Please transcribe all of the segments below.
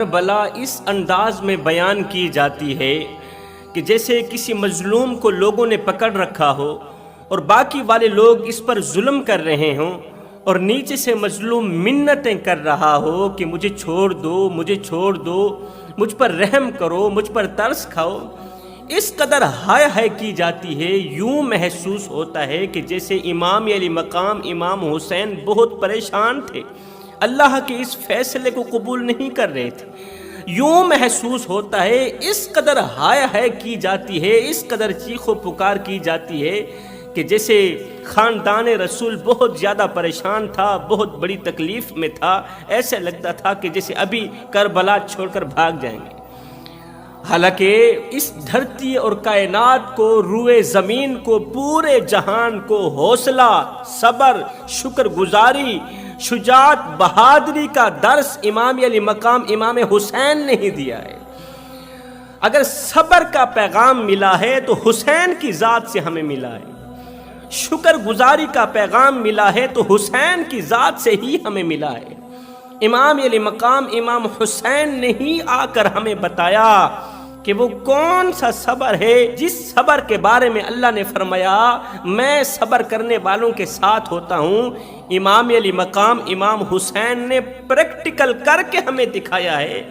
بلا اس انداز میں بیان کی جاتی ہے کہ جیسے کسی مظلوم کو لوگوں نے پکڑ رکھا ہو اور باقی والے لوگ اس پر ظلم کر رہے ہوں اور نیچے سے مظلوم منتیں کر رہا ہو کہ مجھے چھوڑ دو، مجھے چھوڑ دو، مجھ پر رحم کرو، مجھ پر ترس کھاؤ۔ اس قدر ہائے ہائے کی جاتی ہے، یوں محسوس ہوتا ہے کہ جیسے امام علی مقام امام حسین بہت پریشان تھے، اللہ کے اس فیصلے کو قبول نہیں کر رہے تھے۔ یوں محسوس ہوتا ہے، اس قدر ہائے ہائے کی جاتی ہے، اس قدر چیخ و پکار کی جاتی ہے کہ جیسے خاندان رسول بہت زیادہ پریشان تھا، بہت بڑی تکلیف میں تھا، ایسے لگتا تھا کہ جیسے ابھی کربلا چھوڑ کر بھاگ جائیں گے۔ حالانکہ اس دھرتی اور کائنات کو، روئے زمین کو، پورے جہان کو حوصلہ، صبر، شکر گزاری، شجاعت، بہادری کا درس امام علی مقام امام حسین نے ہی دیا ہے۔ اگر صبر کا پیغام ملا ہے تو حسین کی ذات سے ہمیں ملا ہے، شکر گزاری کا پیغام ملا ہے تو حسین کی ذات سے ہی ہمیں ملا ہے۔ امام علی مقام امام حسین نے ہی آ کر ہمیں بتایا کہ وہ کون سا صبر ہے جس صبر کے بارے میں اللہ نے فرمایا میں صبر کرنے والوں کے ساتھ ہوتا ہوں۔ امام علی مقام امام حسین نے پریکٹیکل کر کے ہمیں دکھایا ہے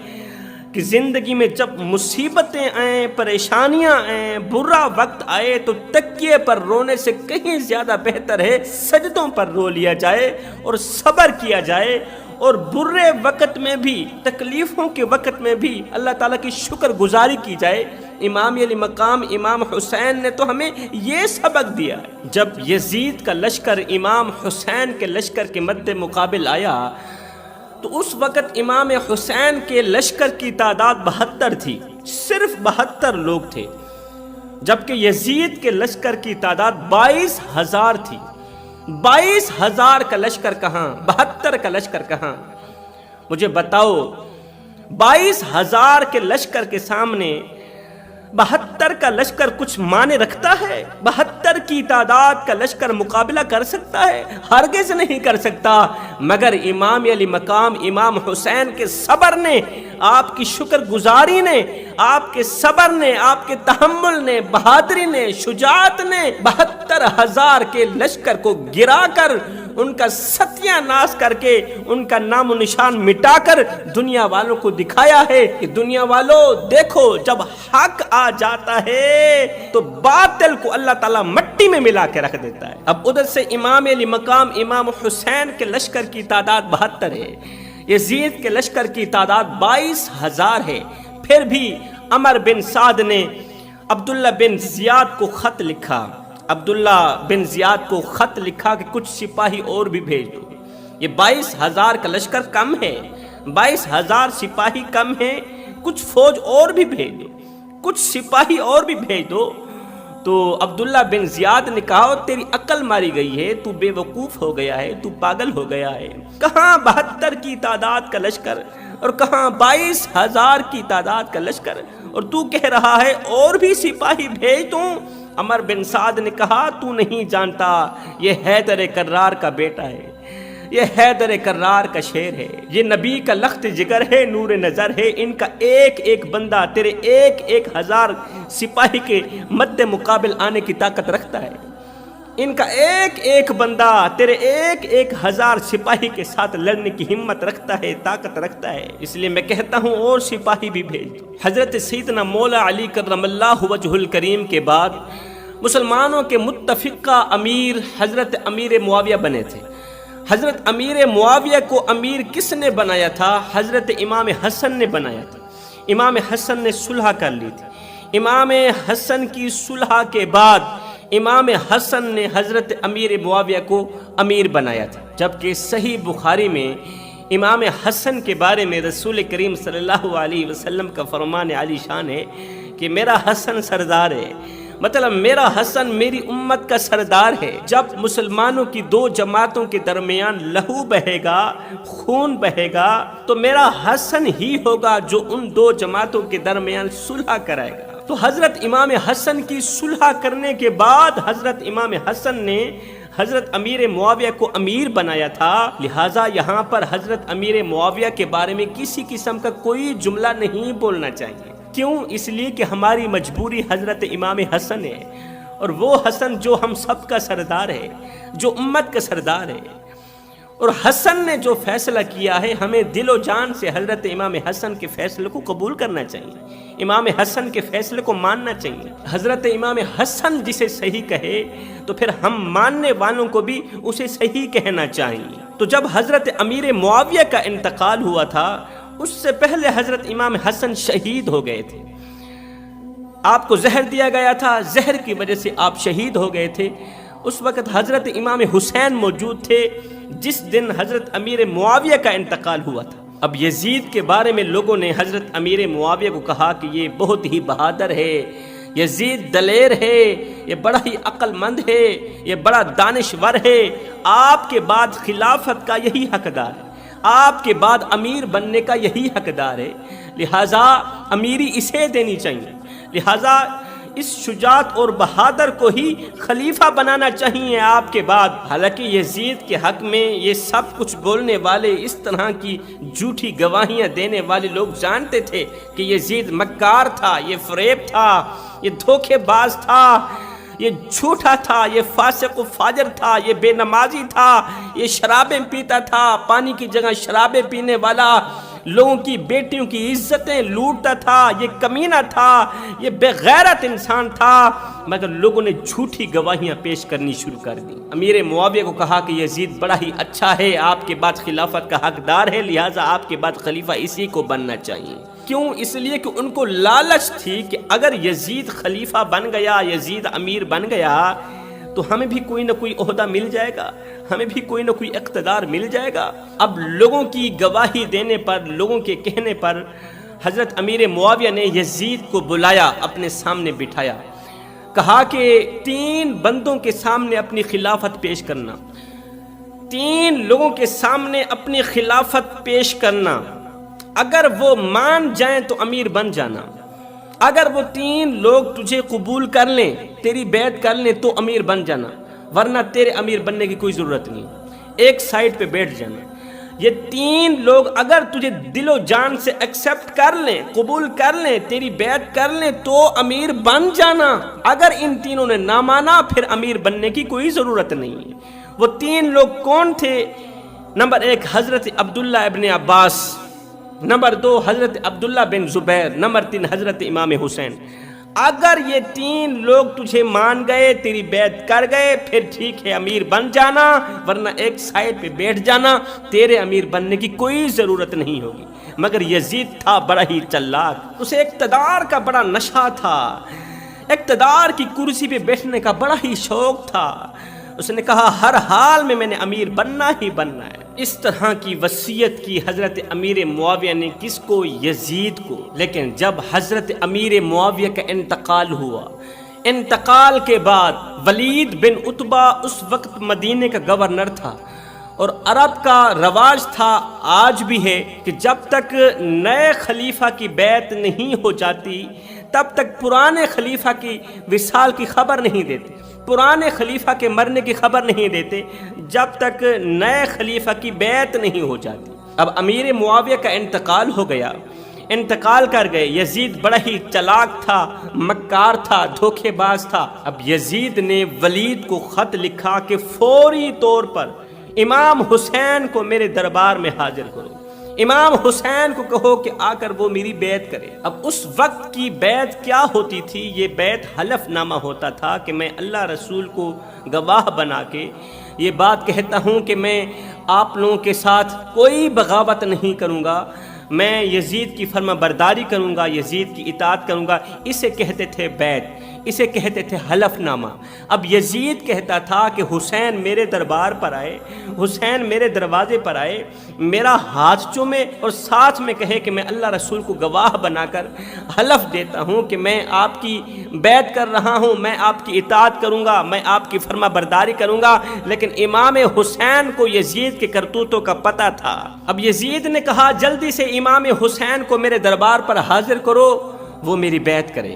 کہ زندگی میں جب مصیبتیں آئیں، پریشانیاں آئیں، برا وقت آئے تو تکیے پر رونے سے کہیں زیادہ بہتر ہے سجدوں پر رو لیا جائے اور صبر کیا جائے، اور برے وقت میں بھی، تکلیفوں کے وقت میں بھی اللہ تعالیٰ کی شکر گزاری کی جائے۔ امام علی مقام امام حسین نے تو ہمیں یہ سبق دیا ہے۔ جب یزید کا لشکر امام حسین کے لشکر کے مد مقابل آیا تو اس وقت امام حسین کے لشکر کی تعداد 72 تھی، صرف 72 لوگ تھے، جبکہ یزید کے لشکر کی تعداد 22,000 تھی۔ 22,000 کا لشکر کہاں، 72 کا لشکر کہاں؟ مجھے بتاؤ، 22,000 کے لشکر کے سامنے 72 کا لشکر کچھ معنی رکھتا ہے؟ 72 کی تعداد کا لشکر مقابلہ کر سکتا ہے؟ ہرگز نہیں کر سکتا، مگر امام علی مقام امام حسین کے صبر نے، آپ کی شکر گزاری نے، آپ کے صبر نے، آپ کے تحمل نے، بہادری نے، شجاعت نے 72,000 کے لشکر کو گرا کر، ان کا ستیہ ناش کر کے، ان کا نام و نشان مٹا کر دنیا والوں کو دکھایا ہے کہ دنیا والوں دیکھو، جب حق آ جاتا ہے تو باطل کو اللہ تعالیٰ مٹی میں ملا کے رکھ دیتا ہے۔ اب ادھر سے امام علی مقام امام حسین کے لشکر کی تعداد 72 ہے، یزید کے لشکر کی تعداد 22,000 ہے۔ پھر بھی عمر بن سعد نے عبداللہ بن زیاد کو خط لکھا، عبداللہ بن زیاد کو خط لکھا کہ کچھ سپاہی اور بھی بھیج دو، یہ 22,000 کا لشکر کم ہے، 22,000 سپاہی کم ہیں، کچھ فوج اور بھی بھیج دو، کچھ سپاہی اور بھی بھیج دو۔ تو عبداللہ بن زیاد نے کہا تیری عقل ماری گئی ہے، تو بے وقوف ہو گیا ہے، تو پاگل ہو گیا ہے، کہاں 72 کی تعداد کا لشکر اور کہاں 22,000 کی تعداد کا لشکر، اور تو کہہ رہا ہے اور بھی سپاہی بھیج دوں۔ عمر بن سعد نے کہا تو نہیں جانتا، یہ حیدر کرار کا بیٹا ہے، یہ حیدر کرار کا شیر ہے، یہ نبی کا لخت جگر ہے، نور نظر ہے، ان کا ایک ایک بندہ تیرے 1,000 سپاہی کے مد مقابل آنے کی طاقت رکھتا ہے، ان کا ایک ایک بندہ تیرے 1,000 سپاہی کے ساتھ لڑنے کی ہمت رکھتا ہے، طاقت رکھتا ہے، اس لیے میں کہتا ہوں اور سپاہی بھی بھیج دو۔ حضرت سیدنا مولا علی کرم اللہ وجہ الکریم کے بعد مسلمانوں کے متفقہ امیر حضرت امیر معاویہ بنے تھے۔ حضرت امیر معاویہ کو امیر کس نے بنایا تھا؟ حضرت امام حسن نے بنایا تھا۔ امام حسن نے صلح کر لی تھی۔ امام حسن کی صلح کے بعد امام حسن نے حضرت امیر معاویہ کو امیر بنایا تھا، جبکہ صحیح بخاری میں امام حسن کے بارے میں رسول کریم صلی اللہ علیہ وسلم کا فرمان عالی شان ہے کہ میرا حسن سردار ہے، مطلب میرا حسن میری امت کا سردار ہے۔ جب مسلمانوں کی 2 جماعتوں کے درمیان لہو بہے گا، خون بہے گا، تو میرا حسن ہی ہوگا جو ان 2 جماعتوں کے درمیان صلح کرائے گا۔ تو حضرت امام حسن کی صلح کرنے کے بعد حضرت امام حسن نے حضرت امیر معاویہ کو امیر بنایا تھا، لہٰذا یہاں پر حضرت امیر معاویہ کے بارے میں کسی قسم کا کوئی جملہ نہیں بولنا چاہیے۔ کیوں؟ اس لیے کہ ہماری مجبوری حضرت امام حسن ہے، اور وہ حسن جو ہم سب کا سردار ہے، جو امت کا سردار ہے، اور حسن نے جو فیصلہ کیا ہے ہمیں دل و جان سے حضرت امام حسن کے فیصلے کو قبول کرنا چاہیے، امام حسن کے فیصلے کو ماننا چاہیے۔ حضرت امام حسن جسے صحیح کہے تو پھر ہم ماننے والوں کو بھی اسے صحیح کہنا چاہیے۔ تو جب حضرت امیر معاویہ کا انتقال ہوا تھا، اس سے پہلے حضرت امام حسن شہید ہو گئے تھے، آپ کو زہر دیا گیا تھا، زہر کی وجہ سے آپ شہید ہو گئے تھے۔ اس وقت حضرت امام حسین موجود تھے جس دن حضرت امیر معاویہ کا انتقال ہوا تھا۔ اب یزید کے بارے میں لوگوں نے حضرت امیر معاویہ کو کہا کہ یہ بہت ہی بہادر ہے، یزید دلیر ہے، یہ بڑا ہی عقل مند ہے، یہ بڑا دانشور ہے، آپ کے بعد خلافت کا یہی حقدار ہے، آپ کے بعد امیر بننے کا یہی حقدار ہے، لہٰذا امیری اسے دینی چاہیے، لہٰذا اس شجاعت اور بہادر کو ہی خلیفہ بنانا چاہیے آپ کے بعد۔ حالانکہ یزید کے حق میں یہ سب کچھ بولنے والے، اس طرح کی جھوٹی گواہیاں دینے والے لوگ جانتے تھے کہ یزید مکار تھا، یہ فریب تھا، یہ دھوکے باز تھا، یہ جھوٹا تھا، یہ فاسق و فاجر تھا، یہ بے نمازی تھا، یہ شرابیں پیتا تھا، پانی کی جگہ شرابیں پینے والا، لوگوں کی بیٹیوں کی عزتیں لوٹتا تھا، یہ کمینہ تھا، یہ بے غیرت انسان تھا، مگر لوگوں نے جھوٹی گواہیاں پیش کرنی شروع کر دی۔ امیر معاویہ کو کہا کہ یزید بڑا ہی اچھا ہے، آپ کے بعد خلافت کا حقدار ہے، لہٰذا آپ کے بعد خلیفہ اسی کو بننا چاہیے۔ کیوں؟ اس لیے کہ ان کو لالچ تھی کہ اگر یزید خلیفہ بن گیا، یزید امیر بن گیا تو ہمیں بھی کوئی نہ کوئی عہدہ مل جائے گا، ہمیں بھی کوئی نہ کوئی اقتدار مل جائے گا۔ اب لوگوں کی گواہی دینے پر، لوگوں کے کہنے پر حضرت امیر معاویہ نے یزید کو بلایا، اپنے سامنے بٹھایا، کہا کہ 3 بندوں کے سامنے اپنی خلافت پیش کرنا، 3 لوگوں کے سامنے اپنی خلافت پیش کرنا، اگر وہ مان جائیں تو امیر بن جانا، اگر وہ 3 لوگ تجھے قبول کر لیں، تیری بیعت کر لیں تو امیر بن جانا، ورنہ تیرے امیر بننے کی کوئی ضرورت نہیں، ایک سائٹ پہ بیٹھ جانا۔ یہ 3 لوگ اگر تجھے دل و جان سے ایکسپٹ کر لیں، قبول کر لیں، تیری بیعت کر لیں تو امیر بن جانا، اگر ان تینوں نے نہ مانا پھر امیر بننے کی کوئی ضرورت نہیں۔ وہ 3 لوگ کون تھے؟ نمبر 1 حضرت عبداللہ ابن عباس، نمبر 2 حضرت عبداللہ بن زبیر، نمبر 3 حضرت امام حسین۔ اگر یہ 3 لوگ تجھے مان گئے، تیری بیعت کر گئے، پھر ٹھیک ہے امیر بن جانا، ورنہ ایک سائڈ پہ بیٹھ جانا، تیرے امیر بننے کی کوئی ضرورت نہیں ہوگی۔ مگر یزید تھا بڑا ہی چلاک، اسے اقتدار کا بڑا نشہ تھا، اقتدار کی کرسی پہ بیٹھنے کا بڑا ہی شوق تھا۔ اس نے کہا ہر حال میں نے امیر بننا ہی بننا ہے۔ اس طرح کی وصیت کی حضرت امیر معاویہ نے، کس کو؟ یزید کو۔ لیکن جب حضرت امیر معاویہ کا انتقال ہوا، انتقال کے بعد ولید بن عتبہ اس وقت مدینے کا گورنر تھا، اور عرب کا رواج تھا، آج بھی ہے، کہ جب تک نئے خلیفہ کی بیعت نہیں ہو جاتی تب تک پرانے خلیفہ کی وصال کی خبر نہیں دیتے، پرانے خلیفہ کے مرنے کی خبر نہیں دیتے جب تک نئے خلیفہ کی بیعت نہیں ہو جاتی۔ اب امیر معاویہ کا انتقال ہو گیا، انتقال کر گئے۔ یزید بڑا ہی چلاک تھا، مکار تھا، دھوکے باز تھا۔ اب یزید نے ولید کو خط لکھا کہ فوری طور پر امام حسین کو میرے دربار میں حاضر کرو، امام حسین کو کہو کہ آ کر وہ میری بیعت کرے۔ اب اس وقت کی بیعت کیا ہوتی تھی؟ یہ بیعت حلف نامہ ہوتا تھا کہ میں اللہ رسول کو گواہ بنا کے یہ بات کہتا ہوں کہ میں آپ لوگوں کے ساتھ کوئی بغاوت نہیں کروں گا، میں یزید کی فرما برداری کروں گا، یزید کی اطاعت کروں گا۔ اسے کہتے تھے بیعت، اسے کہتے تھے حلف نامہ۔ اب یزید کہتا تھا کہ حسین میرے دربار پر آئے، حسین میرے دروازے پر آئے، میرا ہاتھ چومے اور ساتھ میں کہے کہ میں اللہ رسول کو گواہ بنا کر حلف دیتا ہوں کہ میں آپ کی بیعت کر رہا ہوں، میں آپ کی اطاعت کروں گا، میں آپ کی فرما برداری کروں گا۔ لیکن امام حسین کو یزید کے کرتوتوں کا پتہ تھا۔ اب یزید نے کہا جلدی سے امام حسین کو میرے دربار پر حاضر کرو، وہ میری بیعت کرے۔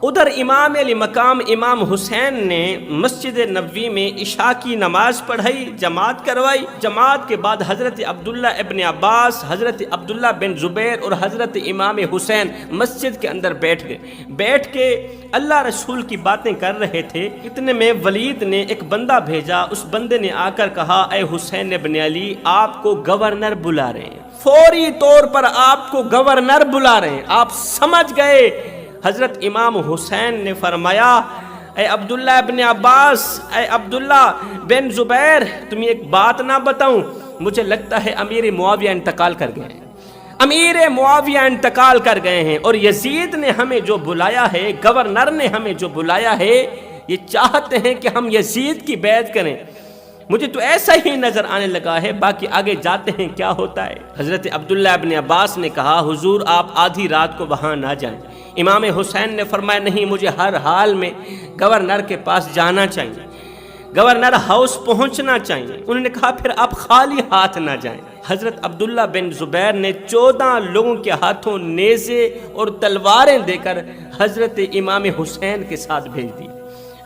ادھر امام علی مقام امام حسین نے مسجد نبوی میں عشاء کی نماز پڑھائی، جماعت کروائی۔ جماعت کے بعد حضرت عبداللہ ابن عباس، حضرت عبداللہ بن زبیر اور حضرت امام حسین مسجد کے اندر بیٹھ گئے۔ بیٹھ کے اللہ رسول کی باتیں کر رہے تھے، اتنے میں ولید نے ایک بندہ بھیجا۔ اس بندے نے آ کر کہا، اے حسین ابن علی، آپ کو گورنر بلا رہے ہیں، فوری طور پر آپ کو گورنر بلا رہے ہیں۔ آپ سمجھ گئے۔ حضرت امام حسین نے فرمایا، اے عبداللہ ابن عباس، اے عبداللہ بن زبیر، تمہیں ایک بات نہ بتاؤں؟ مجھے لگتا ہے امیر معاویہ انتقال کر گئے ہیں، امیر معاویہ انتقال کر گئے ہیں، اور یزید نے ہمیں جو بلایا ہے، گورنر نے ہمیں جو بلایا ہے، یہ چاہتے ہیں کہ ہم یزید کی بیعت کریں۔ مجھے تو ایسا ہی نظر آنے لگا ہے، باقی آگے جاتے ہیں کیا ہوتا ہے۔ حضرت عبداللہ ابن عباس نے کہا، حضور آپ آدھی رات کو وہاں نہ جائیں۔ امام حسین نے فرمایا، نہیں، مجھے ہر حال میں گورنر کے پاس جانا چاہیے، گورنر ہاؤس پہنچنا چاہیے۔ انہوں نے کہا، پھر آپ خالی ہاتھ نہ جائیں۔ حضرت عبداللہ بن زبیر نے 14 لوگوں کے ہاتھوں نیزے اور تلواریں دے کر حضرت امام حسین کے ساتھ بھیج دی۔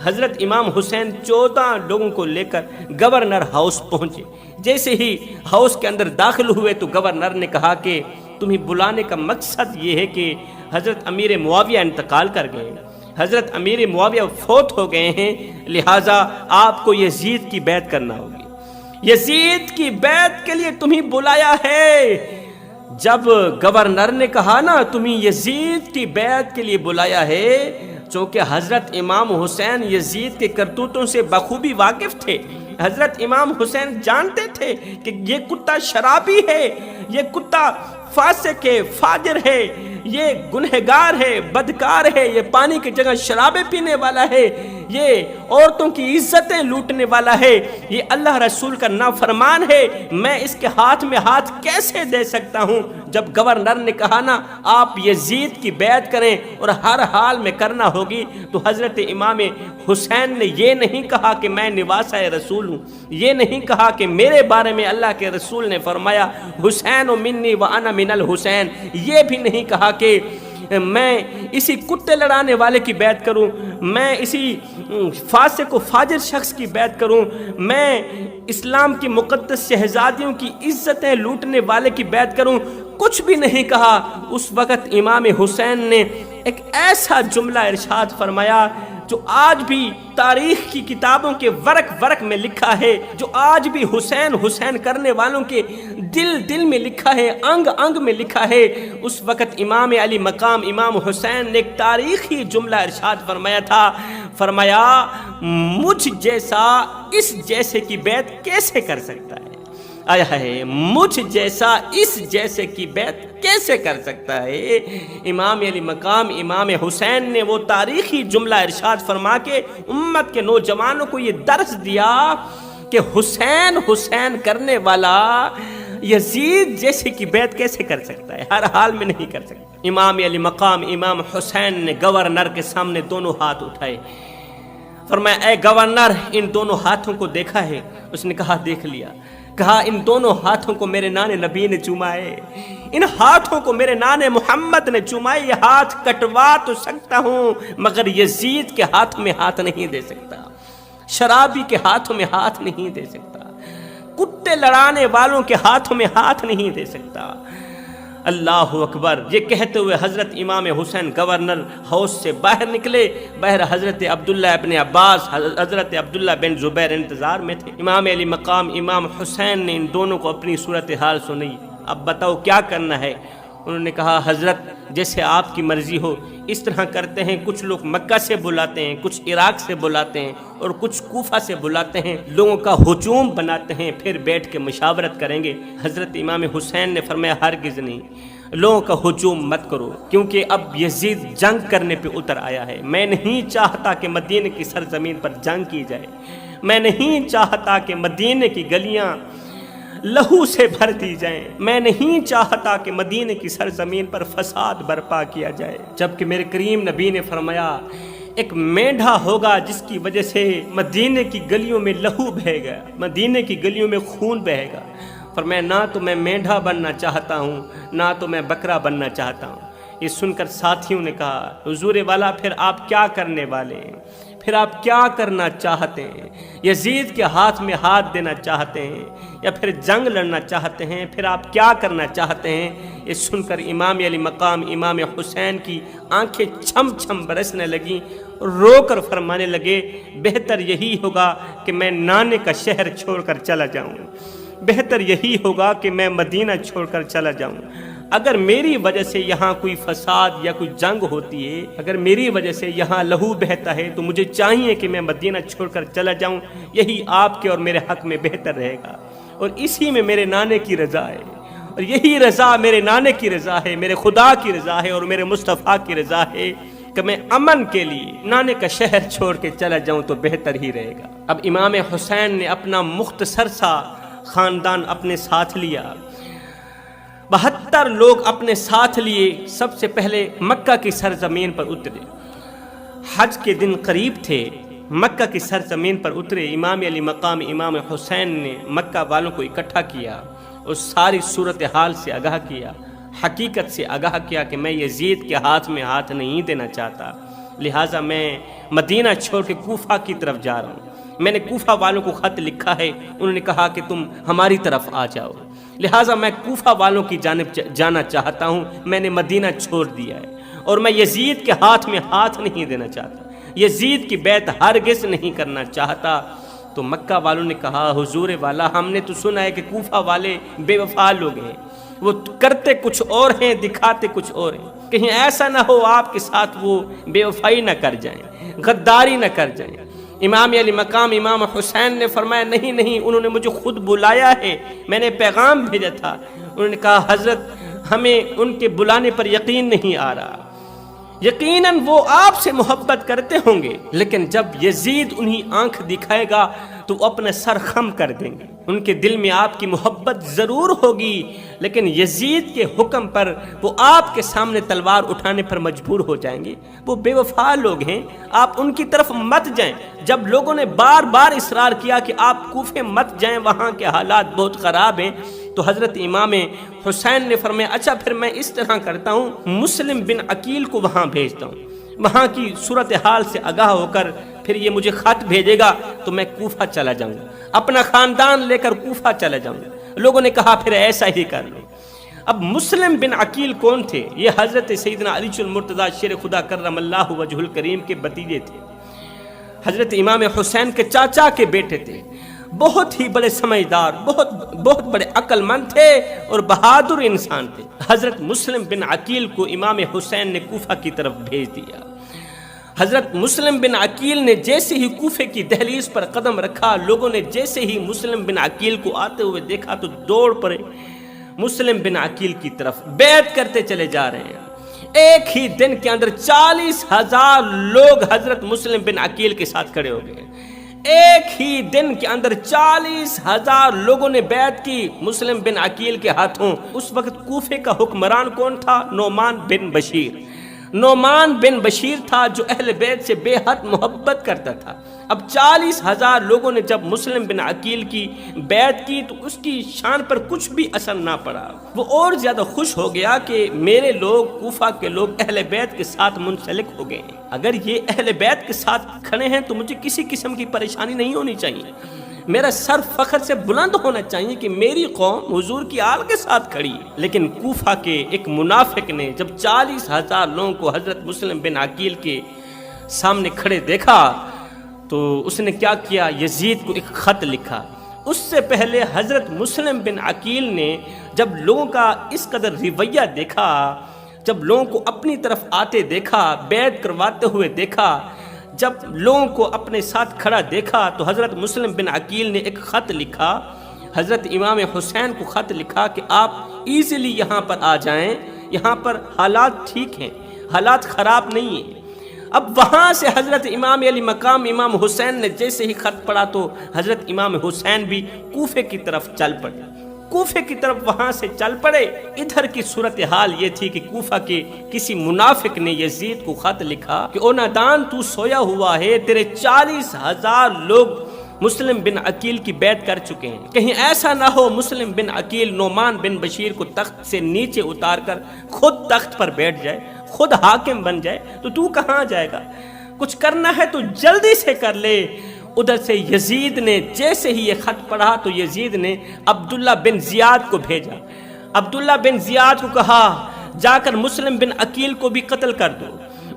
حضرت امام حسین 14 لوگوں کو لے کر گورنر ہاؤس پہنچے۔ جیسے ہی ہاؤس کے اندر داخل ہوئے تو گورنر نے کہا کہ تمہیں بلانے کا مقصد یہ ہے کہ حضرت امیر معاویہ انتقال کر گئے، حضرت امیر معاویہ فوت ہو گئے ہیں، لہٰذا آپ کو یزید کی بیعت کرنا ہوگی، یزید کی بیعت کے لیے تمہیں بلایا ہے۔ جب گورنر نے کہا نا تمہیں یزید کی بیعت کے لیے بلایا ہے، چونکہ حضرت امام حسین یزید کے کرتوتوں سے بخوبی واقف تھے، حضرت امام حسین جانتے تھے کہ یہ کتا شرابی ہے، یہ کتا فاسق ہے، فاجر ہے، یہ گنہگار ہے، بدکار ہے، یہ پانی کی جگہ شرابیں پینے والا ہے، یہ عورتوں کی عزتیں لوٹنے والا ہے، یہ اللہ رسول کا نافرمان ہے، میں اس کے ہاتھ میں ہاتھ کیسے دے سکتا ہوں؟ جب گورنر نے کہا نا آپ یزید کی بیعت کریں اور ہر حال میں کرنا ہوگی، تو حضرت امام حسین نے یہ نہیں کہا کہ میں نواسہ رسول ہوں، یہ نہیں کہا کہ میرے بارے میں اللہ کے رسول نے فرمایا حسین منی وانا من الحسین، یہ بھی نہیں کہا کہ میں اسی کتے لڑانے والے کی بیعت کروں، میں اسی فاسق و فاجر شخص کی بیعت کروں، میں اسلام کی مقدس شہزادیوں کی عزتیں لوٹنے والے کی بیعت کروں، کچھ بھی نہیں کہا۔ اس وقت امام حسین نے ایک ایسا جملہ ارشاد فرمایا جو آج بھی تاریخ کی کتابوں کے ورق ورق میں لکھا ہے، جو آج بھی حسین حسین کرنے والوں کے دل دل میں لکھا ہے، انگ انگ میں لکھا ہے۔ اس وقت امام علی مقام امام حسین نے ایک تاریخی جملہ ارشاد فرمایا تھا، فرمایا مجھ جیسا اس جیسے کی بیعت کیسے کر سکتا ہے؟ آیا ہے مجھ جیسا اس جیسے کی بیعت کیسے کر سکتا ہے؟ امام علی مقام امام حسین نے وہ تاریخی جملہ ارشاد فرما کے امت کے نوجوانوں کو یہ درس دیا کہ حسین حسین کرنے والا یزید جیسے کی بیعت کیسے کر سکتا ہے؟ ہر حال میں نہیں کر سکتا۔ امام علی مقام امام حسین نے گورنر کے سامنے دونوں ہاتھ اٹھائے، فرمایا اے گورنر ان دونوں ہاتھوں کو دیکھا ہے؟ اس نے کہا دیکھ لیا۔ کہا ان دونوں ہاتھوں کو میرے نانے نبی نے چومائے، ان ہاتھوں کو میرے نانے محمد نے چومائے، یہ ہاتھ کٹوا تو سکتا ہوں مگر یزید کے ہاتھ میں ہاتھ نہیں دے سکتا، شرابی کے ہاتھوں میں ہاتھ نہیں دے سکتا، کتے لڑانے والوں کے ہاتھوں میں ہاتھ نہیں دے سکتا۔ اللہ اکبر، یہ کہتے ہوئے حضرت امام حسین گورنر ہاؤس سے باہر نکلے۔ باہر حضرت عبداللہ ابن عباس، حضرت عبداللہ بن زبیر انتظار میں تھے۔ امام علی مقام امام حسین نے ان دونوں کو اپنی صورتحال سنائی، اب بتاؤ کیا کرنا ہے؟ انہوں نے کہا حضرت جیسے آپ کی مرضی ہو، اس طرح کرتے ہیں، کچھ لوگ مکہ سے بلاتے ہیں، کچھ عراق سے بلاتے ہیں اور کچھ کوفہ سے بلاتے ہیں، لوگوں کا ہجوم بناتے ہیں، پھر بیٹھ کے مشاورت کریں گے۔ حضرت امام حسین نے فرمایا ہرگز نہیں، لوگوں کا ہجوم مت کرو، کیونکہ اب یزید جنگ کرنے پہ اتر آیا ہے۔ میں نہیں چاہتا کہ مدینے کی سرزمین پر جنگ کی جائے، میں نہیں چاہتا کہ مدینے کی گلیاں لہو سے بھر دی جائیں، میں نہیں چاہتا کہ مدینے کی سرزمین پر فساد برپا کیا جائے۔ جبکہ میرے کریم نبی نے فرمایا ایک مینڈھا ہوگا جس کی وجہ سے مدینے کی گلیوں میں لہو بہے گا، مدینے کی گلیوں میں خون بہے گا۔ فرمایا نہ تو میں مینڈھا بننا چاہتا ہوں، نہ تو میں بکرا بننا چاہتا ہوں، یہ سن کر ساتھیوں نے کہا حضور والا پھر آپ کیا کرنے والے ہیں، پھر آپ کیا کرنا چاہتے ہیں؟ یزید کے ہاتھ میں ہاتھ دینا چاہتے ہیں یا پھر جنگ لڑنا چاہتے ہیں؟ پھر آپ کیا کرنا چاہتے ہیں؟ یہ سن کر امام علی مقام امام حسین کی آنکھیں چھم چھم برسنے لگیں، رو کر فرمانے لگے بہتر یہی ہوگا کہ میں نانے کا شہر چھوڑ کر چلا جاؤں، بہتر یہی ہوگا کہ میں مدینہ چھوڑ کر چلا جاؤں۔ اگر میری وجہ سے یہاں کوئی فساد یا کوئی جنگ ہوتی ہے، اگر میری وجہ سے یہاں لہو بہتا ہے تو مجھے چاہیے کہ میں مدینہ چھوڑ کر چلا جاؤں، یہی آپ کے اور میرے حق میں بہتر رہے گا، اور اسی میں میرے نانے کی رضا ہے، اور یہی رضا میرے نانے کی رضا ہے، میرے خدا کی رضا ہے اور میرے مصطفیٰ کی رضا ہے کہ میں امن کے لیے نانے کا شہر چھوڑ کے چلا جاؤں تو بہتر ہی رہے گا۔ اب امام حسین نے اپنا مختصر سا خاندان اپنے ساتھ لیا، 72 لوگ اپنے ساتھ لیے، سب سے پہلے مکہ کی سرزمین پر اترے۔ حج کے دن قریب تھے، مکہ کی سرزمین پر اترے۔ امام علی مقام امام حسین نے مکہ والوں کو اکٹھا کیا اور ساری صورتحال سے آگاہ کیا، حقیقت سے آگاہ کیا کہ میں یزید کے ہاتھ میں ہاتھ نہیں دینا چاہتا، لہٰذا میں مدینہ چھوڑ کے کوفہ کی طرف جا رہا ہوں۔ میں نے کوفہ والوں کو خط لکھا ہے، انہوں نے کہا کہ تم ہماری طرف آ جاؤ، لہٰذا میں کوفہ والوں کی جانب جانا چاہتا ہوں، میں نے مدینہ چھوڑ دیا ہے اور میں یزید کے ہاتھ میں ہاتھ نہیں دینا چاہتا، یزید کی بیعت ہرگز نہیں کرنا چاہتا۔ تو مکہ والوں نے کہا حضور والا ہم نے تو سنا ہے کہ کوفہ والے بے وفا لوگ ہیں، وہ کرتے کچھ اور ہیں دکھاتے کچھ اور ہیں، کہیں ایسا نہ ہو آپ کے ساتھ وہ بے وفائی نہ کر جائیں، غداری نہ کر جائیں۔ امام علی مقام امام حسین نے فرمایا نہیں، انہوں نے مجھے خود بلایا ہے، میں نے پیغام بھیجا تھا۔ انہوں نے کہا حضرت ہمیں ان کے بلانے پر یقین نہیں آ رہا، یقیناً وہ آپ سے محبت کرتے ہوں گے، لیکن جب یزید انہیں آنکھ دکھائے گا تو وہ اپنا سر خم کر دیں گے، ان کے دل میں آپ کی محبت ضرور ہوگی، لیکن یزید کے حکم پر وہ آپ کے سامنے تلوار اٹھانے پر مجبور ہو جائیں گے، وہ بے وفا لوگ ہیں، آپ ان کی طرف مت جائیں۔ جب لوگوں نے بار بار اصرار کیا کہ آپ کوفے مت جائیں، وہاں کے حالات بہت خراب ہیں، تو حضرت امام حسین نے فرمایا اچھا پھر میں اس طرح کرتا ہوں، مسلم بن عقیل کو وہاں بھیجتا ہوں، وہاں کی صورتحال سے آگاہ ہو کر پھر یہ مجھے خط بھیجے گا تو میں کوفہ چلا جاؤں گا، اپنا خاندان لے کر کوفہ چلا جاؤں گا۔ لوگوں نے کہا پھر ایسا ہی کر لو۔ اب مسلم بن عقیل کون تھے؟ یہ حضرت سیدنا علی المرتضیٰ شیر خدا کرم اللہ وجہ الکریم کے بھتیجے تھے، حضرت امام حسین کے چاچا کے بیٹے تھے، بہت ہی بڑے سمجھدار، بہت بڑے عقل مند تھے اور بہادر انسان تھے۔ حضرت مسلم بن عقیل کو امام حسین نے کوفہ کی طرف بھیج دیا۔ حضرت مسلم بن عقیل نے جیسے ہی کوفے کی دہلیز پر قدم رکھا، لوگوں نے جیسے ہی مسلم بن عقیل کو آتے ہوئے دیکھا تو دوڑ پڑے مسلم بن عقیل کی طرف، بیعت کرتے چلے جا رہے ہیں۔ ایک ہی دن کے اندر 40,000 لوگ حضرت مسلم بن عقیل کے ساتھ کھڑے ہو گئے، ایک ہی دن کے اندر 40,000 لوگوں نے بیعت کی مسلم بن عقیل کے ہاتھوں۔ اس وقت کوفے کا حکمران کون تھا؟ نعمان بن بشیر۔ نعمان بن بشیر تھا جو اہل بیت سے بے حد محبت کرتا تھا۔ اب 40,000 لوگوں نے جب مسلم بن عقیل کی بیعت کی تو اس کی شان پر کچھ بھی اثر نہ پڑا، وہ اور زیادہ خوش ہو گیا کہ میرے لوگ کوفہ کے لوگ اہل بیت کے ساتھ منسلک ہو گئے ہیں، اگر یہ اہل بیت کے ساتھ کھڑے ہیں تو مجھے کسی قسم کی پریشانی نہیں ہونی چاہیے، میرا سر فخر سے بلند ہونا چاہیے کہ میری قوم حضور کی آل کے ساتھ کھڑی ہے۔ لیکن کوفہ کے ایک منافق نے جب 40,000 لوگوں کو حضرت مسلم بن عقیل کے سامنے کھڑے دیکھا تو اس نے کیا کیا؟ یزید کو ایک خط لکھا۔ اس سے پہلے حضرت مسلم بن عقیل نے جب لوگوں کا اس قدر رویہ دیکھا، جب لوگوں کو اپنی طرف آتے دیکھا، بیعت کرواتے ہوئے دیکھا، جب لوگوں کو اپنے ساتھ کھڑا دیکھا تو حضرت مسلم بن عقیل نے ایک خط لکھا، حضرت امام حسین کو خط لکھا کہ آپ ایزیلی یہاں پر آ جائیں، یہاں پر حالات ٹھیک ہیں، حالات خراب نہیں ہیں۔ اب وہاں سے حضرت امام علی مقام امام حسین نے جیسے ہی خط پڑھا تو حضرت امام حسین بھی کوفے کی طرف چل پڑے، کوفے کی طرف وہاں سے چل پڑے۔ ادھر کی صورتحال یہ تھی کہ کوفہ کے کسی منافق نے یزید کو خط لکھا کہ او نادان تو سویا ہوا ہے، تیرے 40,000 لوگ مسلم بن عقیل کی بیعت کر چکے ہیں، کہیں ایسا نہ ہو مسلم بن عقیل نعمان بن بشیر کو تخت سے نیچے اتار کر خود تخت پر بیٹھ جائے، خود حاکم بن جائے، تو کہاں جائے گا؟ کچھ کرنا ہے تو جلدی سے کر لے۔ ادھر سے یزید نے جیسے ہی یہ خط پڑھا تو یزید نے عبداللہ بن زیاد کو بھیجا۔ عبداللہ بن زیاد کو کہا جا کر مسلم بن عقیل کو بھی قتل کر دو،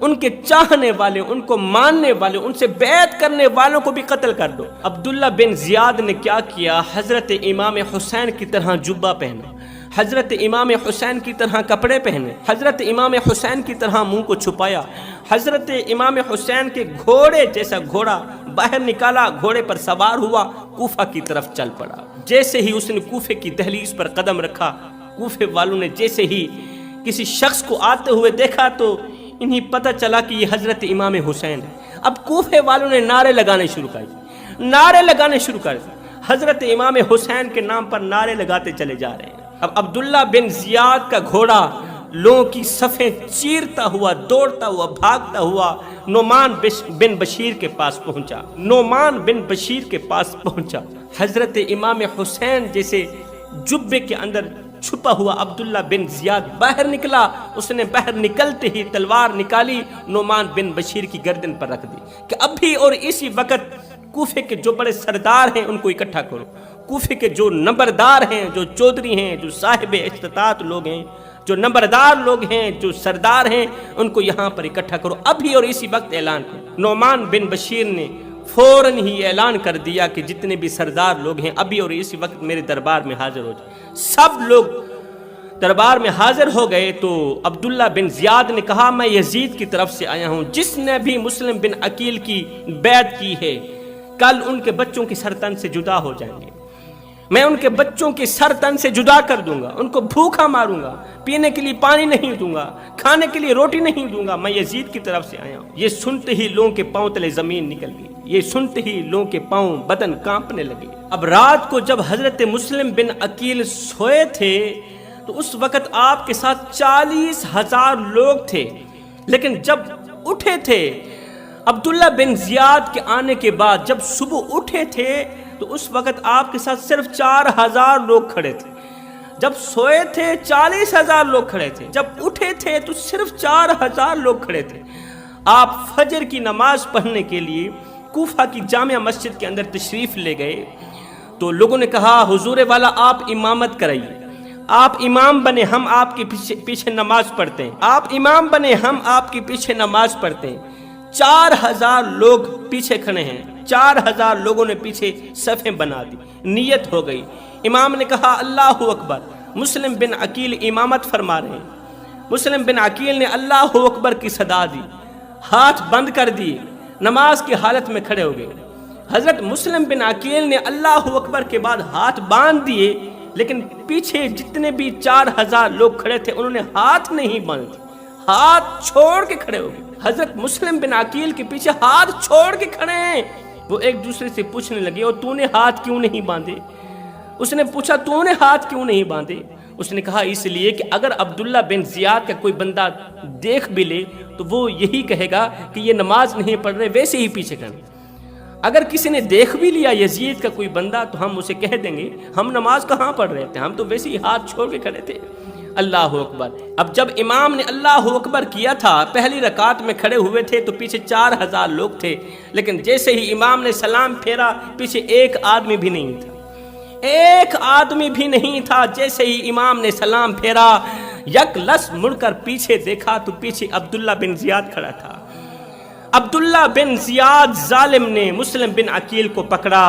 ان کے چاہنے والے، ان کو ماننے والے، ان سے بیعت کرنے والوں کو بھی قتل کر دو۔ عبداللہ بن زیاد نے کیا کیا؟ حضرت امام حسین کی طرح جبہ پہنا، حضرت امام حسین کی طرح کپڑے پہنے، حضرت امام حسین کی طرح منہ کو چھپایا، حضرت امام حسین کے گھوڑے جیسا گھوڑا باہر نکالا، گھوڑے پر سوار ہوا، کوفہ کی طرف چل پڑا۔ جیسے ہی اس نے کوفے کی دہلیز پر قدم رکھا، کوفے والوں نے جیسے ہی کسی شخص کو آتے ہوئے دیکھا تو انہیں پتہ چلا کہ یہ حضرت امام حسین ہے۔ اب کوفے والوں نے نعرے لگانے شروع کر دیے، حضرت امام حسین کے نام پر نعرے لگاتے چلے جا رہے ہیں۔ اب عبداللہ بن زیاد کا گھوڑا لوگوں کی صفیں چیرتا ہوا، دوڑتا ہوا، بھاگتا ہوا نعمان بن بشیر کے پاس پہنچا۔ حضرت امام حسین جیسے جبے کے اندر چھپا ہوا عبداللہ بن زیاد باہر نکلا، اس نے باہر نکلتے ہی تلوار نکالی، نعمان بن بشیر کی گردن پر رکھ دی کہ ابھی اور اسی وقت کوفے کے جو بڑے سردار ہیں ان کو اکٹھا کرو، کوفے کے جو نمبردار ہیں، جو چودھری ہیں، جو صاحب استطاعت لوگ ہیں، جو نمبردار لوگ ہیں، جو سردار ہیں، ان کو یہاں پر اکٹھا کرو، ابھی اور اسی وقت اعلان کرو۔ نعمان بن بشیر نے فوراً ہی اعلان کر دیا کہ جتنے بھی سردار لوگ ہیں ابھی اور اسی وقت میرے دربار میں حاضر ہو جائیں۔ سب لوگ دربار میں حاضر ہو گئے تو عبداللہ بن زیاد نے کہا میں یزید کی طرف سے آیا ہوں، جس نے بھی مسلم بن عقیل کی بیعت کی ہے کل ان کے بچوں کی سر تن سے جدا ہو جائیں گے، میں ان کے بچوں کے سر تن سے جدا کر دوں گا، ان کو بھوکا ماروں گا، پینے کے لیے پانی نہیں دوں گا، کھانے کے لیے روٹی نہیں دوں گا، میں یزید کی طرف سے آیا ہوں۔ یہ سنتے ہی لوگوں کے پاؤں تلے زمین نکل گئی، یہ سنتے ہی لوگوں کے پاؤں بدن کانپنے لگے۔ اب رات کو جب حضرت مسلم بن عقیل سوئے تھے تو اس وقت آپ کے ساتھ 40,000 لوگ تھے، لیکن جب اٹھے تھے عبداللہ بن زیاد کے آنے کے بعد، جب صبح اٹھے تھے تو اس وقت آپ کے ساتھ صرف 4,000 لوگ کھڑے تھے۔ جب سوئے تھے 40,000 لوگ کھڑے تھے، جب اٹھے تھے تو صرف 4,000 لوگ کھڑے تھے۔ آپ فجر کی نماز پڑھنے کے لیے کوفہ کی جامع مسجد کے اندر تشریف لے گئے تو لوگوں نے کہا حضور والا آپ امامت کرائیے، آپ امام بنے، ہم آپ کے پیچھے نماز پڑھتے ہیں، آپ امام بنے، ہم آپ کے پیچھے نماز پڑھتے ہیں۔ 4,000 لوگ پیچھے کھڑے ہیں، 4,000 لوگوں نے پیچھے صفیں بنا دی، نیت ہو گئی۔ امام نے کہا اللہ اکبر، مسلم بن عقیل امامت فرما رہے ہیں۔ مسلم بن عقیل نے اللہ اکبر کی صدا دی، ہاتھ بند کر دیے، نماز کی حالت میں کھڑے ہو گئے۔ حضرت مسلم بن عقیل نے اللہ اکبر کے بعد ہاتھ باندھ دیے، لیکن پیچھے جتنے بھی 4,000 لوگ کھڑے تھے انہوں نے ہاتھ نہیں باندھے، ہاتھ چھوڑ کے کھڑے ہو گئے۔ حضرت مسلم بن عقیل کے پیچھے ہاتھ چھوڑ کے کھڑے ہیں۔ وہ ایک دوسرے سے پوچھنے لگے اور تو نے ہاتھ کیوں نہیں باندھے؟ اس نے پوچھا تو نے ہاتھ کیوں نہیں باندھے؟ اس نے کہا اس لیے کہ اگر عبداللہ بن زیاد کا کوئی بندہ دیکھ بھی لے تو وہ یہی کہے گا کہ یہ نماز نہیں پڑھ رہے، ویسے ہی پیچھے کھڑے۔ اگر کسی نے دیکھ بھی لیا یزید کا کوئی بندہ تو ہم اسے کہہ دیں گے ہم نماز کہاں پڑھ رہے تھے، ہم تو ویسے ہی ہاتھ چھوڑ کے کھڑے تھے۔ اللہ اکبر۔ اب جب امام نے اللہ اکبر کیا تھا، پہلی رکعت میں کھڑے ہوئے تھے تو پیچھے 4,000 لوگ تھے، لیکن جیسے ہی امام نے سلام پھیرا پیچھے ایک آدمی بھی نہیں تھا، ایک آدمی بھی نہیں تھا۔ جیسے ہی امام نے سلام پھیرا یک لس مڑ کر پیچھے دیکھا تو پیچھے عبداللہ بن زیاد کھڑا تھا۔ عبداللہ بن زیاد ظالم نے مسلم بن عقیل کو پکڑا،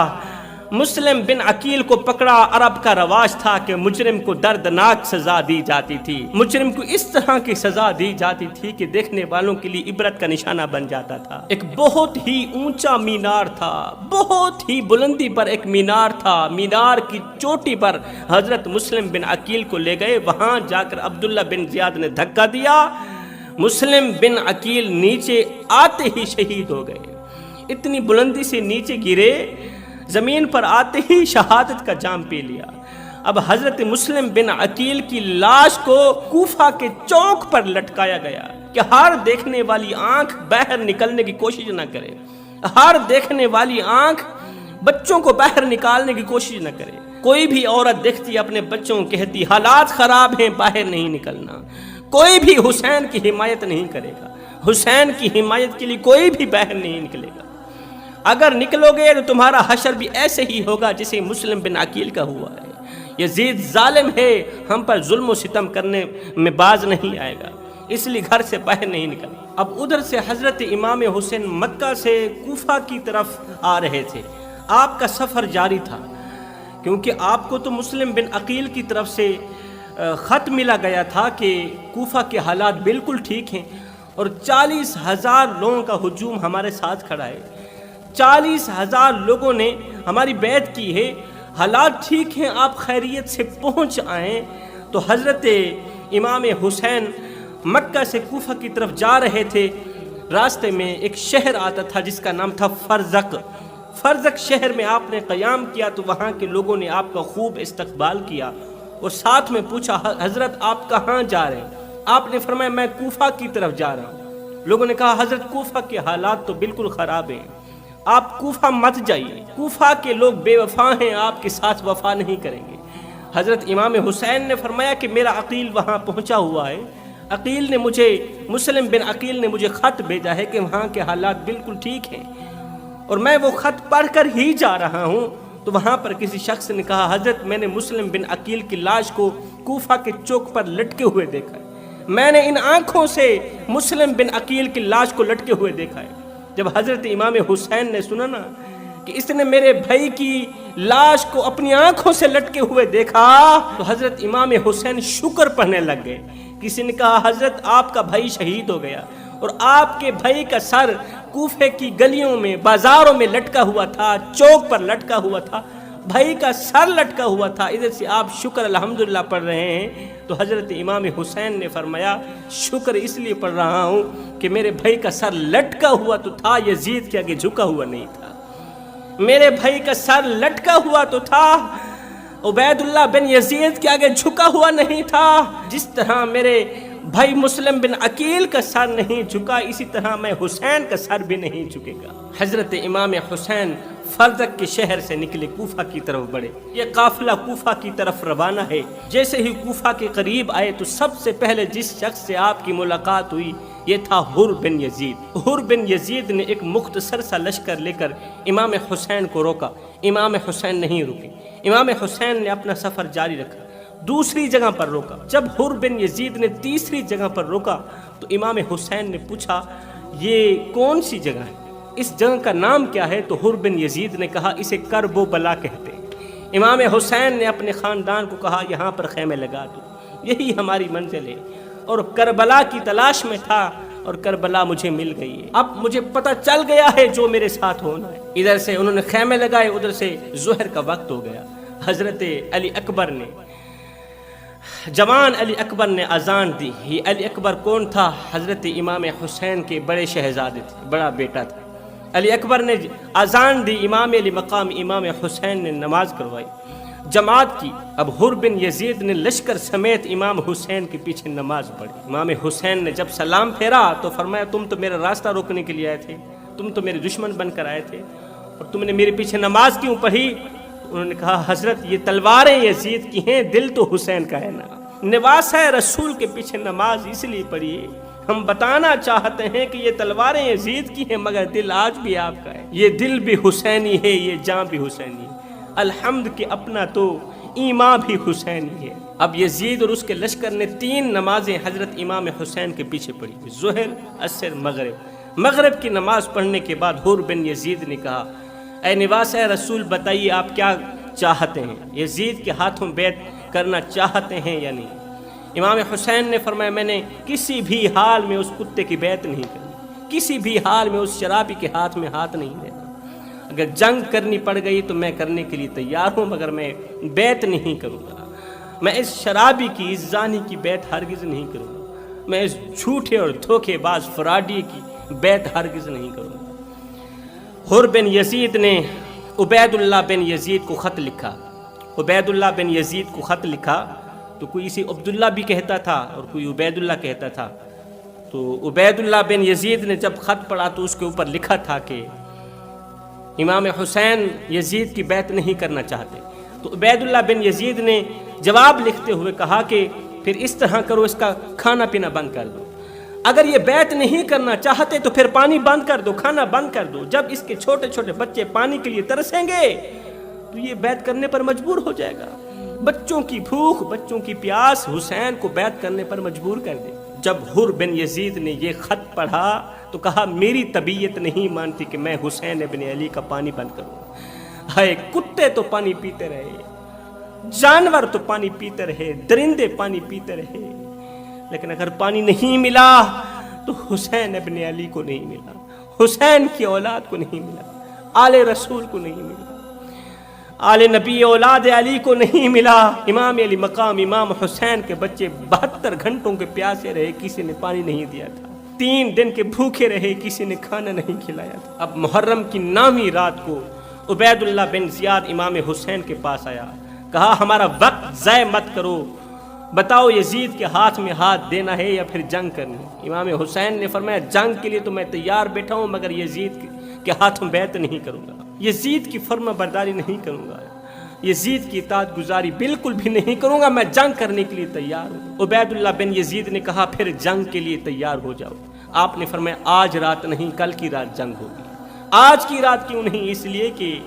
مسلم بن عقیل کو پکڑا۔ عرب کا رواج تھا کہ مجرم کو دردناک سزا دی جاتی تھی، مجرم کو اس طرح کی سزا دی جاتی تھی کہ دیکھنے والوں کے لیے عبرت کا نشانہ بن جاتا تھا۔ ایک بہت ہی اونچا مینار تھا، بہت ہی بلندی پر ایک مینار تھا، مینار کی چوٹی پر حضرت مسلم بن عقیل کو لے گئے، وہاں جا کر عبداللہ بن زیاد نے دھکا دیا، مسلم بن عقیل نیچے آتے ہی شہید ہو گئے۔ اتنی بلندی سے نیچے گرے، زمین پر آتے ہی شہادت کا جام پی لیا۔ اب حضرت مسلم بن عقیل کی لاش کو کوفہ کے چوک پر لٹکایا گیا کہ ہر دیکھنے والی آنکھ باہر نکلنے کی کوشش نہ کرے، ہر دیکھنے والی آنکھ بچوں کو باہر نکالنے کی کوشش نہ کرے. کوئی بھی عورت دیکھتی اپنے بچوں کو کہتی حالات خراب ہیں باہر نہیں نکلنا. کوئی بھی حسین کی حمایت نہیں کرے گا. حسین کی حمایت کے لیے کوئی بھی باہر نہیں نکلے گا. اگر نکلو گے تو تمہارا حشر بھی ایسے ہی ہوگا جسے مسلم بن عقیل کا ہوا ہے. یزید ظالم ہے, ہم پر ظلم و ستم کرنے میں باز نہیں آئے گا, اس لیے گھر سے باہر نہیں نکلے. اب ادھر سے حضرت امام حسین مکہ سے کوفہ کی طرف آ رہے تھے. آپ کا سفر جاری تھا کیونکہ آپ کو تو مسلم بن عقیل کی طرف سے خط ملا گیا تھا کہ کوفہ کے حالات بالکل ٹھیک ہیں اور 40,000 لوگوں کا ہجوم ہمارے ساتھ کھڑا ہے. 40,000 لوگوں نے ہماری بیعت کی ہے, حالات ٹھیک ہیں, آپ خیریت سے پہنچ آئیں. تو حضرت امام حسین مکہ سے کوفہ کی طرف جا رہے تھے. راستے میں ایک شہر آتا تھا جس کا نام تھا فرزق. فرزق شہر میں آپ نے قیام کیا تو وہاں کے لوگوں نے آپ کا خوب استقبال کیا اور ساتھ میں پوچھا حضرت آپ کہاں جا رہے ہیں؟ آپ نے فرمایا میں کوفہ کی طرف جا رہا ہوں. لوگوں نے کہا حضرت کوفہ کے حالات تو بالکل خراب ہیں, آپ کوفہ مت جائیے, کوفہ کے لوگ بے وفا ہیں, آپ کے ساتھ وفا نہیں کریں گے. حضرت امام حسین نے فرمایا کہ میرا عقیل وہاں پہنچا ہوا ہے, عقیل نے مجھے, مسلم بن عقیل نے مجھے خط بھیجا ہے کہ وہاں کے حالات بالکل ٹھیک ہیں اور میں وہ خط پڑھ کر ہی جا رہا ہوں. تو وہاں پر کسی شخص نے کہا حضرت میں نے مسلم بن عقیل کی لاش کو کوفہ کے چوک پر لٹکے ہوئے دیکھا ہے, میں نے ان آنکھوں سے مسلم بن عقیل کی لاش کو لٹکے ہوئے دیکھا ہے. جب حضرت امام حسین نے سنا نا کہ اس نے میرے بھائی کی لاش کو اپنی آنکھوں سے لٹکے ہوئے دیکھا تو حضرت امام حسین شکر پڑھنے لگ گئے. کسی نے کہا حضرت آپ کا بھائی شہید ہو گیا اور آپ کے بھائی کا سر کوفے کی گلیوں میں بازاروں میں لٹکا ہوا تھا, چوک پر لٹکا ہوا تھا, بھائی کا سر لٹکا ہوا تھا, ادھر سے آپ شکر الحمدللہ پڑھ رہے ہیں. تو حضرت امام حسین نے فرمایا شکر اس لیے پڑھ رہا ہوں کہ میرے بھائی کا سر لٹکا ہوا تو تھا, یزید کے آگے جھکا ہوا نہیں تھا. میرے بھائی کا سر لٹکا ہوا تو تھا, عبید اللہ بن یزید کے آگے جھکا ہوا نہیں تھا. جس طرح میرے بھائی مسلم بن عقیل کا سر نہیں جھکا اسی طرح میں حسین کا سر بھی نہیں جھکے گا. حضرت امام حسین فرزق کے شہر سے نکلے, کوفہ کی طرف بڑھے. یہ قافلہ کوفہ کی طرف روانہ ہے. جیسے ہی کوفہ کے قریب آئے تو سب سے پہلے جس شخص سے آپ کی ملاقات ہوئی یہ تھا حر بن یزید. حر بن یزید نے ایک مختصر سا لشکر لے کر امام حسین کو روکا. امام حسین نہیں رکے, امام حسین نے اپنا سفر جاری رکھا. دوسری جگہ پر روکا. جب حر بن یزید نے تیسری جگہ پر روکا تو امام حسین نے پوچھا یہ کون سی جگہ ہے, اس جگہ کا نام کیا ہے؟ تو حر بن یزید نے کہا اسے کرب و بلا کہتے ہیں. امام حسین نے اپنے خاندان کو کہا یہاں پر خیمے لگا دو, یہی ہماری منزل ہے. اور کربلا کی تلاش میں تھا اور کربلا مجھے مل گئی ہے, اب مجھے پتہ چل گیا ہے جو میرے ساتھ ہونا ہے. ادھر سے انہوں نے خیمے لگائے, ادھر سے ظہر کا وقت ہو گیا. حضرت علی اکبر نے, جوان علی اکبر نے اذان دی. یہ علی اکبر کون تھا؟ حضرت امام حسین کے بڑے شہزادے تھے, بڑا بیٹا تھا. علی اکبر نے اذان دی, امام علی مقام امام حسین نے نماز کروائی, جماعت کی. اب حر بن یزید نے لشکر سمیت امام حسین کے پیچھے نماز پڑھی. امام حسین نے جب سلام پھیرا تو فرمایا تم تو میرا راستہ روکنے کے لیے آئے تھے, تم تو میرے دشمن بن کر آئے تھے اور تم نے میرے پیچھے نماز کیوں پڑھی؟ انہوں نے کہا حضرت یہ تلواریں یزید کی ہیں, دل تو حسین کا ہے نا. نواسہ رسول کے پیچھے نماز اس لیے پڑھی, ہم بتانا چاہتے ہیں کہ یہ تلواریں یزید کی ہیں مگر دل آج بھی آپ کا ہے. یہ دل بھی حسینی ہے, یہ جان بھی حسینی ہے. الحمد کہ اپنا تو ایمان بھی حسینی ہے. اب یزید اور اس کے لشکر نے 3 نمازیں حضرت امام حسین کے پیچھے پڑھی, ظہر, عصر, مغرب. مغرب کی نماز پڑھنے کے بعد حر بن یزید نے کہا اے نواسہ رسول بتائیے آپ کیا چاہتے ہیں, یزید کے ہاتھوں بیعت کرنا چاہتے ہیں یا نہیں؟ امام حسین نے فرمایا میں نے کسی بھی حال میں اس کتے کی بیعت نہیں کرنی, کسی بھی حال میں اس شرابی کے ہاتھ میں ہاتھ نہیں دینا. اگر جنگ کرنی پڑ گئی تو میں کرنے کے لیے تیار ہوں مگر میں بیعت نہیں کروں گا. میں اس شرابی کی, اس زانی کی بیعت ہرگز نہیں کروں گا. میں اس جھوٹے اور دھوکے باز فراڈی کی بیعت ہرگز نہیں کروں گا. حر بن یزید نے عبید اللہ بن یزید کو خط لکھا. عبید اللہ بن یزید کو خط لکھا تو کوئی اسے عبداللہ بھی کہتا تھا اور کوئی عبید اللہ کہتا تھا. تو عبید اللہ بن یزید نے جب خط پڑھا تو اس کے اوپر لکھا تھا کہ امام حسین یزید کی بیعت نہیں کرنا چاہتے، تو عبید اللہ بن یزید نے جواب لکھتے ہوئے کہا کہ پھر اس طرح کرو، اس کا کھانا پینا بند کر دو۔ اگر یہ بیعت نہیں کرنا چاہتے تو پھر پانی بند کر دو، کھانا بند کر دو۔ جب اس کے چھوٹے چھوٹے بچے پانی کے لیے ترسیں گے تو یہ بیعت کرنے پر مجبور ہو جائے گا۔ بچوں کی بھوک، بچوں کی پیاس حسین کو بیعت کرنے پر مجبور کر دے۔ جب حر بن یزید نے یہ خط پڑھا تو کہا میری طبیعت نہیں مانتی کہ میں حسین ابن علی کا پانی بند کروں۔ ہائے، کتے تو پانی پیتے رہے، جانور تو پانی پیتے رہے، درندے پانی پیتے رہے، لیکن اگر پانی نہیں ملا تو حسین ابن علی کو نہیں ملا، حسین کی اولاد کو نہیں ملا، آل رسول کو نہیں ملا، آل نبی اولاد علی کو نہیں ملا۔ امام علی مقام امام حسین کے بچے 72 گھنٹوں کے پیاسے رہے، کسی نے پانی نہیں دیا تھا، 3 دن کے بھوکے رہے، کسی نے کھانا نہیں کھلایا تھا۔ اب محرم کی 9ویں رات کو عبید اللہ بن زیاد امام حسین کے پاس آیا، کہا ہمارا وقت ضائع مت کرو، بتاؤ یزید کے ہاتھ میں ہاتھ دینا ہے یا پھر جنگ کرنی؟ امام حسین نے فرمایا جنگ کے لیے تو میں تیار بیٹھا ہوں، مگر یزید کے ہاتھوں بیعت نہیں کروں گا، یزید کی فرما برداری نہیں کروں گا، یزید کی اطاعت گزاری بالکل بھی نہیں کروں گا، میں جنگ کرنے کے لیے تیار ہوں۔ عبید اللہ بن یزید نے کہا پھر جنگ کے لیے تیار ہو جاؤ۔ آپ نے فرمایا آج رات نہیں، کل کی رات جنگ ہوگی۔ آج کی رات کیوں نہیں؟ اس لیے کہ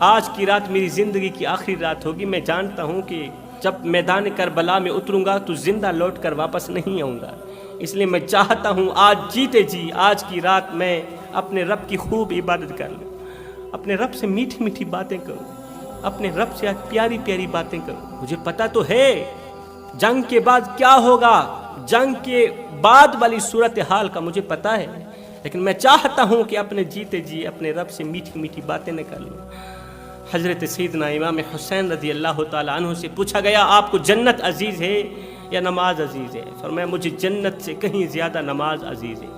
آج کی رات میری زندگی کی آخری رات ہوگی، میں جانتا ہوں کہ جب میدان کربلا میں اتروں گا تو زندہ لوٹ کر واپس نہیں آؤں گا، اس لیے میں چاہتا ہوں آج جیتے جی آج کی رات میں اپنے رب کی خوب عبادت کر لوں، اپنے رب سے میٹھی میٹھی باتیں کروں، اپنے رب سے پیاری پیاری باتیں کروں۔ مجھے پتا تو ہے جنگ کے بعد کیا ہوگا، جنگ کے بعد والی صورتحال کا مجھے پتا ہے، لیکن میں چاہتا ہوں کہ اپنے جیتے جی اپنے رب سے میٹھی میٹھی باتیں نہ کر لوں۔ حضرت سیدنا امام حسین رضی اللہ تعالیٰ عنہ سے پوچھا گیا آپ کو جنت عزیز ہے یا نماز عزیز ہے؟ فرمایا مجھے جنت سے کہیں زیادہ نماز عزیز ہے،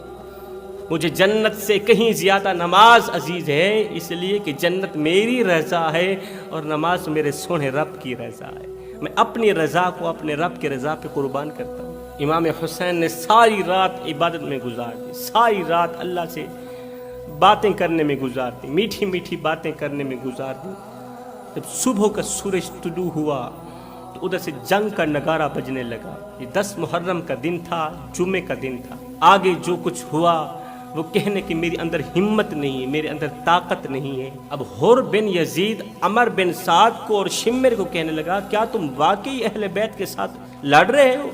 مجھے جنت سے کہیں زیادہ نماز عزیز ہے، اس لیے کہ جنت میری رضا ہے اور نماز میرے سونے رب کی رضا ہے، میں اپنی رضا کو اپنے رب کی رضا پہ قربان کرتا ہوں۔ امام حسین نے ساری رات عبادت میں گزار دی، ساری رات اللہ سے باتیں کرنے میں گزار دی، میٹھی میٹھی باتیں کرنے میں گزار دی۔ جب صبح کا سورج طلوع ہوا تو ادھر سے جنگ کا نگارہ بجنے لگا۔ یہ 10 محرم کا دن تھا، جمعے کا دن تھا۔ آگے جو کچھ ہوا وہ کہنے کہ میرے اندر ہمت نہیں ہے، میرے اندر طاقت نہیں ہے۔ اب حر بن یزید عمر بن سعد کو اور شمر کو کہنے لگا کیا تم واقعی اہل بیت کے ساتھ لڑ رہے ہو؟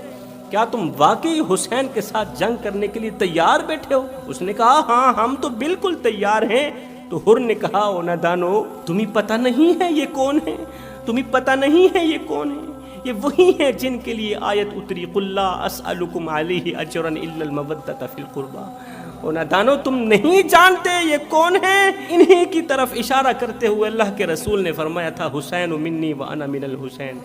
کیا تم واقعی حسین کے ساتھ جنگ کرنے کے لیے تیار بیٹھے ہو؟ اس نے کہا ہاں ہم تو بالکل تیار ہیں۔ تو حر نے کہا او نادانو، تمہیں پتہ نہیں ہے یہ کون ہے؟ تمہیں پتہ نہیں ہے یہ کون ہے؟ یہ وہی ہیں جن کے لیے آیت اتری قل لا اسألکم علیہ اجرا الا المودۃ فی القربى۔ او نادانو، تم نہیں جانتے یہ کون ہیں؟ انہی کی طرف اشارہ کرتے ہوئے اللہ کے رسول نے فرمایا تھا حسین منی وانا من الحسین۔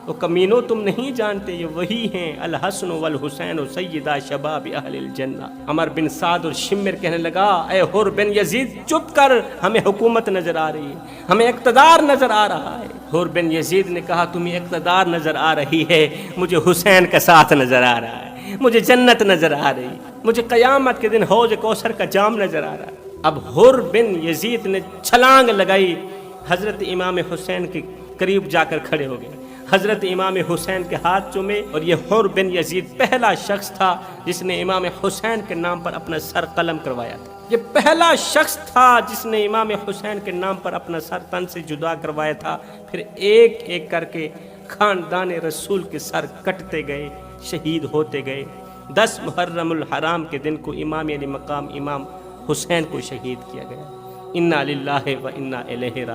او کمینو، تم نہیں جانتے یہ وہی ہیں الحسن والحسین سیدا شباب اہل الجنہ۔ عمر بن سعد اور شمر کہنے لگا اے حر بن یزید چپ کر، ہمیں حکومت نظر آ رہی ہے، ہمیں اقتدار نظر آ رہا ہے۔ حر بن یزید نے کہا تمہیں اقتدار نظر آ رہی ہے، مجھے حسین کا ساتھ نظر آ رہا ہے، مجھے جنت نظر آ رہی ہے، مجھے قیامت کے دن حوض کوثر کا جام نظر آ رہا ہے۔ اب حر بن یزید نے چھلانگ لگائی، حضرت امام حسین کے قریب جا کر کھڑے ہو گئے، حضرت امام حسین کے ہاتھ چومے، اور یہ حر بن یزید پہلا شخص تھا جس نے امام حسین کے نام پر اپنا سر قلم کروایا تھا۔ یہ پہلا شخص تھا جس نے امام حسین کے نام پر اپنا سر تن سے جدا کروایا تھا۔ پھر ایک ایک کر کے خاندان رسول کے سر کٹتے گئے، شہید ہوتے گئے۔ 10 محرم الحرام کے دن کو امام علی مقام امام حسین کو شہید کیا گیا۔ انا للہ و انا الیہ راجعون۔